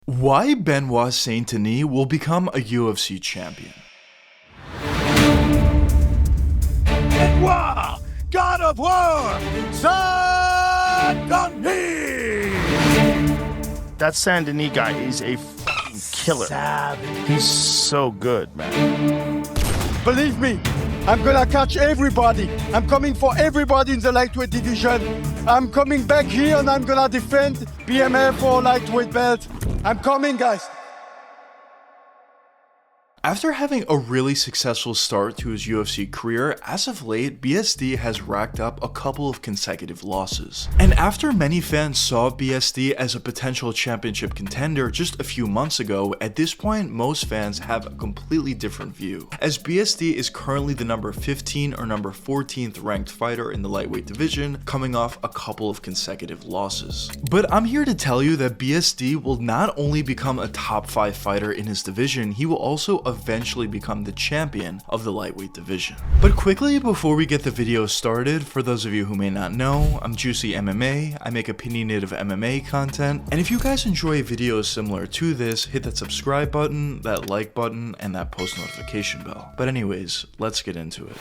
Why Benoit St Denis will become a UFC champion. Benoit, God of War, St Denis! That St Denis guy is a fucking killer. He's so good, man. Believe me, I'm gonna catch everybody. I'm coming for everybody in the lightweight division. I'm coming back here and I'm gonna defend PMA for lightweight belt. I'm coming, guys. After having a really successful start to his UFC career, as of late, BSD has racked up a couple of consecutive losses. And after many fans saw BSD as a potential championship contender just a few months ago, at this point, most fans have a completely different view, as BSD is currently the number 15 or number 14th ranked fighter in the lightweight division, coming off a couple of consecutive losses. But I'm here to tell you that BSD will not only become a top 5 fighter in his division, he will also eventually become the champion of the lightweight division. But quickly, before we get the video started, for those of you who may not know, I'm JuicyMMA. I make opinionative MMA content, and if you guys enjoy videos similar to this, hit that subscribe button, that like button, and that post notification bell. But anyways, let's get into it.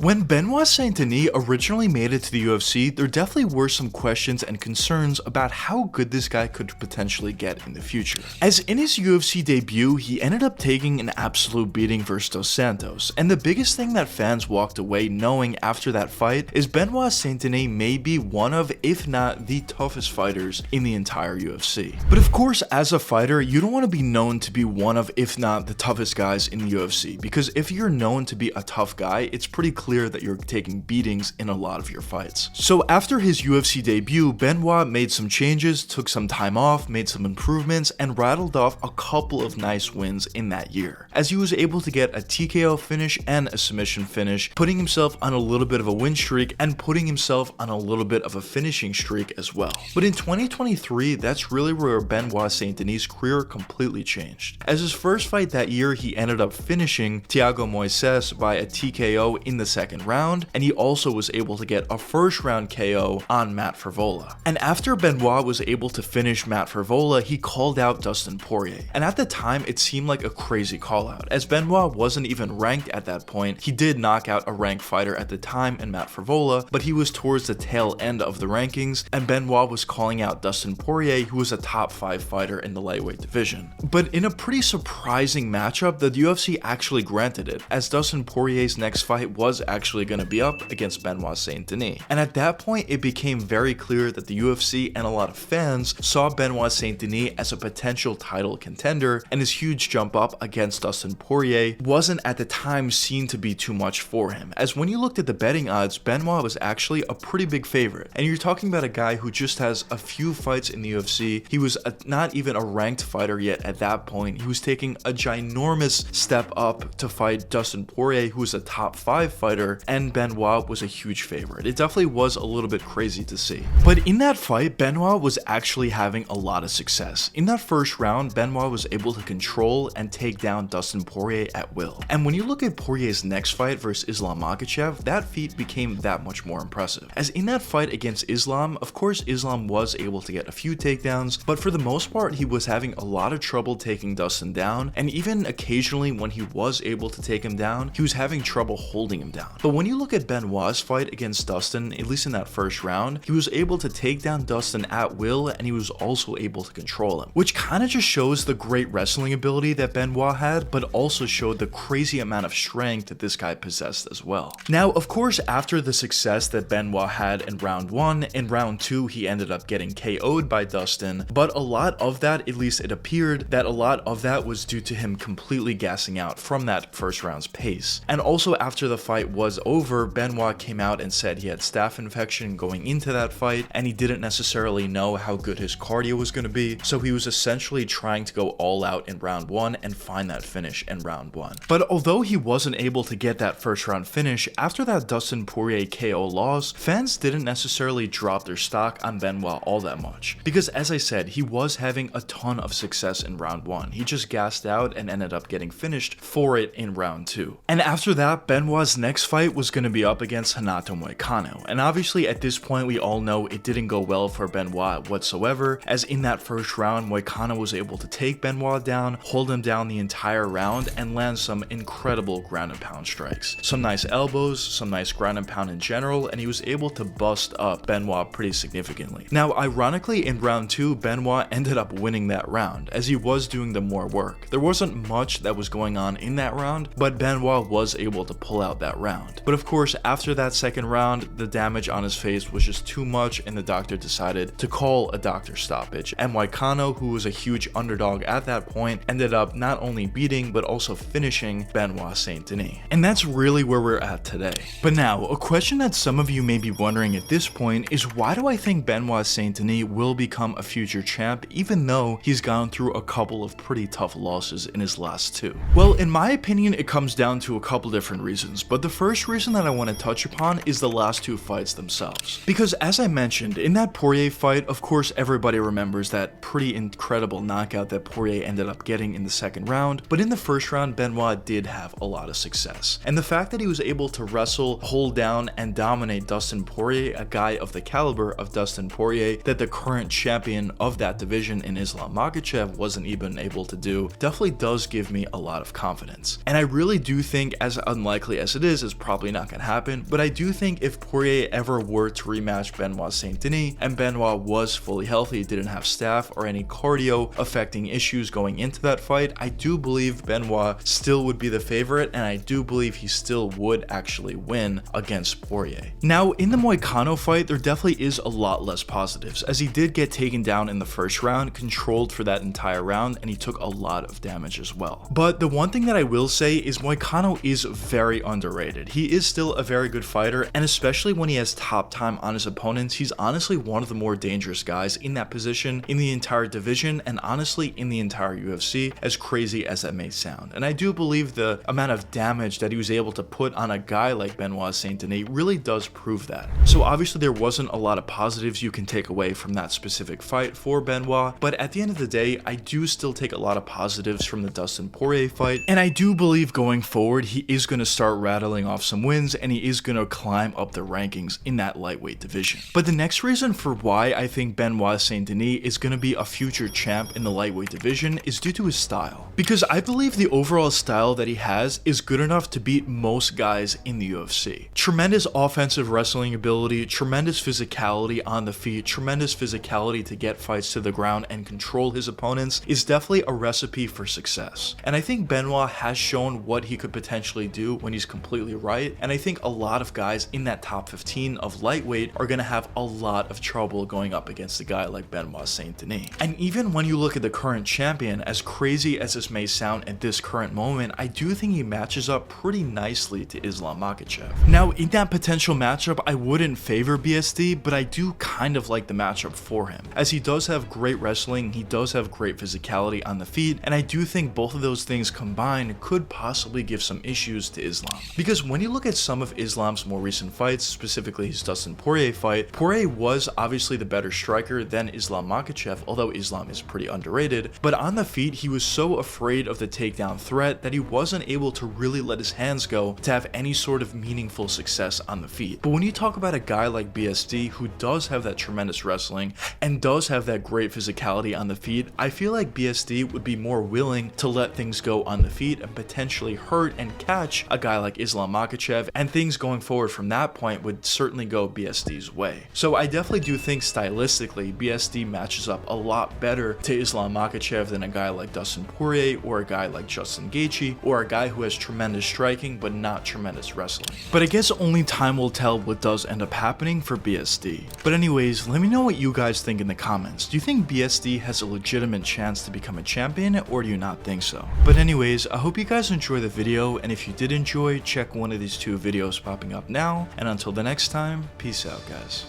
When Benoit St Denis originally made it to the UFC, there definitely were some questions and concerns about how good this guy could potentially get in the future. As in his UFC debut, he ended up taking an absolute beating versus Dos Santos, and the biggest thing that fans walked away knowing after that fight is Benoit St Denis may be one of, if not the toughest fighters in the entire UFC. But of course, as a fighter, you don't want to be known to be one of, if not the toughest guys in the UFC, because if you're known to be a tough guy, it's pretty clear that you're taking beatings in a lot of your fights. So after his UFC debut, Benoit made some changes, took some time off, made some improvements, and rattled off a couple of nice wins in that year, as he was able to get a TKO finish and a submission finish, putting himself on a little bit of a win streak and putting himself on a little bit of a finishing streak as well. But in 2023, that's really where Benoit St Denis' career completely changed. As his first fight that year, he ended up finishing Thiago Moises by a TKO in the second round, and he also was able to get a first round KO on Matt Frevola. And after Benoit was able to finish Matt Frevola, he called out Dustin Poirier. And at the time, it seemed like a crazy call out, as Benoit wasn't even ranked at that point. He did knock out a ranked fighter at the time in Matt Frevola, but he was towards the tail end of the rankings, and Benoit was calling out Dustin Poirier, who was a top 5 fighter in the lightweight division. But in a pretty surprising matchup, the UFC actually granted it, as Dustin Poirier's next fight was actually going to be up against Benoit St Denis. And at that point, it became very clear that the UFC and a lot of fans saw Benoit St Denis as a potential title contender, and his huge jump up against Dustin Poirier wasn't at the time seen to be too much for him, as when you looked at the betting odds, Benoit was actually a pretty big favorite. And you're talking about a guy who just has a few fights in the UFC. He was not even a ranked fighter yet at that point. He was taking a ginormous step up to fight Dustin Poirier, who was a top 5 fighter, and Benoit was a huge favorite. It definitely was a little bit crazy to see. But in that fight, Benoit was actually having a lot of success. In that first round, Benoit was able to control and take down Dustin Poirier at will. And when you look at Poirier's next fight versus Islam Makhachev, that feat became that much more impressive. As in that fight against Islam, of course Islam was able to get a few takedowns, but for the most part, he was having a lot of trouble taking Dustin down, and even occasionally when he was able to take him down, he was having trouble holding him down. But when you look at Benoit's fight against Dustin, at least in that first round, he was able to take down Dustin at will, and he was also able to control him, which kind of just shows the great wrestling ability that Benoit had, but also showed the crazy amount of strength that this guy possessed as well. Now, of course, after the success that Benoit had in round 1, in round 2, he ended up getting KO'd by Dustin, but a lot of that, at least it appeared, that a lot of that was due to him completely gassing out from that first round's pace. And also after the fight was over, Benoit came out and said he had staph infection going into that fight, and he didn't necessarily know how good his cardio was going to be, so he was essentially trying to go all out in round 1 and find that finish in round 1. But although he wasn't able to get that first round finish, after that Dustin Poirier KO loss, fans didn't necessarily drop their stock on Benoit all that much, because as I said, he was having a ton of success in round 1. He just gassed out and ended up getting finished for it in round 2. And after that, Benoit's next fight was going to be up against Renato Moicano, and obviously at this point we all know it didn't go well for Benoit whatsoever, as in that first round Moicano was able to take Benoit down, hold him down the entire round, and land some incredible ground and pound strikes. Some nice elbows, some nice ground and pound in general, and he was able to bust up Benoit pretty significantly. Now ironically, in round 2 Benoit ended up winning that round, as he was doing the more work. There wasn't much that was going on in that round, but Benoit was able to pull out that round. But of course, after that second round, the damage on his face was just too much, and the doctor decided to call a doctor stoppage. And Moicano, who was a huge underdog at that point, ended up not only beating but also finishing Benoit St Denis. And that's really where we're at today. But now, a question that some of you may be wondering at this point is, why do I think Benoit St Denis will become a future champ even though he's gone through a couple of pretty tough losses in his last 2? Well, in my opinion, it comes down to a couple different reasons, but the first reason that I want to touch upon is the last 2 fights themselves. Because as I mentioned, in that Poirier fight, of course everybody remembers that pretty incredible knockout that Poirier ended up getting in the second round, but in the first round Benoit did have a lot of success. And the fact that he was able to wrestle, hold down, and dominate Dustin Poirier, a guy of the caliber of Dustin Poirier that the current champion of that division in Islam Makhachev wasn't even able to do, definitely does give me a lot of confidence. And I really do think, as unlikely as it is, it's probably not going to happen, but I do think if Poirier ever were to rematch Benoit St Denis and Benoit was fully healthy, didn't have staph or any cardio affecting issues going into that fight, I do believe Benoit still would be the favorite, and I do believe he still would actually win against Poirier. Now in the Moicano fight, there definitely is a lot less positives, as he did get taken down in the first round, controlled for that entire round, and he took a lot of damage as well. But the one thing that I will say is Moicano is very underrated. He is still a very good fighter, and especially when he has top time on his opponents, he's honestly one of the more dangerous guys in that position in the entire division, and honestly in the entire UFC, as crazy as that may sound. And I do believe the amount of damage that he was able to put on a guy like Benoit St Denis really does prove that. So obviously there wasn't a lot of positives you can take away from that specific fight for Benoit, but at the end of the day, I do still take a lot of positives from the Dustin Poirier fight, and I do believe going forward he is going to start rattling off some wins, and he is going to climb up the rankings in that lightweight division. But the next reason for why I think Benoit St Denis is going to be a future champ in the lightweight division is due to his style. Because I believe the overall style that he has is good enough to beat most guys in the UFC. Tremendous offensive wrestling ability, tremendous physicality on the feet, tremendous physicality to get fights to the ground and control his opponents is definitely a recipe for success. And I think Benoit has shown what he could potentially do when he's completely right, and I think a lot of guys in that top 15 of lightweight are going to have a lot of trouble going up against a guy like Benoit St Denis. And even when you look at the current champion, as crazy as this may sound at this current moment, I do think he matches up pretty nicely to Islam Makhachev. Now in that potential matchup, I wouldn't favor BSD, but I do kind of like the matchup for him, as he does have great wrestling, he does have great physicality on the feet, and I do think both of those things combined could possibly give some issues to Islam. Because when you look at some of Islam's more recent fights, specifically his Dustin Poirier fight, Poirier was obviously the better striker than Islam Makhachev, although Islam is pretty underrated, but on the feet he was so afraid of the takedown threat that he wasn't able to really let his hands go to have any sort of meaningful success on the feet. But when you talk about a guy like BSD who does have that tremendous wrestling and does have that great physicality on the feet, I feel like BSD would be more willing to let things go on the feet and potentially hurt and catch a guy like Islam Makhachev, and things going forward from that point would certainly go BSD's way. So I definitely do think stylistically BSD matches up a lot better to Islam Makhachev than a guy like Dustin Poirier or a guy like Justin Gaethje or a guy who has tremendous striking but not tremendous wrestling. But I guess only time will tell what does end up happening for BSD. But anyways, let me know what you guys think in the comments. Do you think BSD has a legitimate chance to become a champion, or do you not think so? But anyways, I hope you guys enjoy the video, and if you did enjoy, check one of these 2 videos popping up now, and until the next time, peace out guys.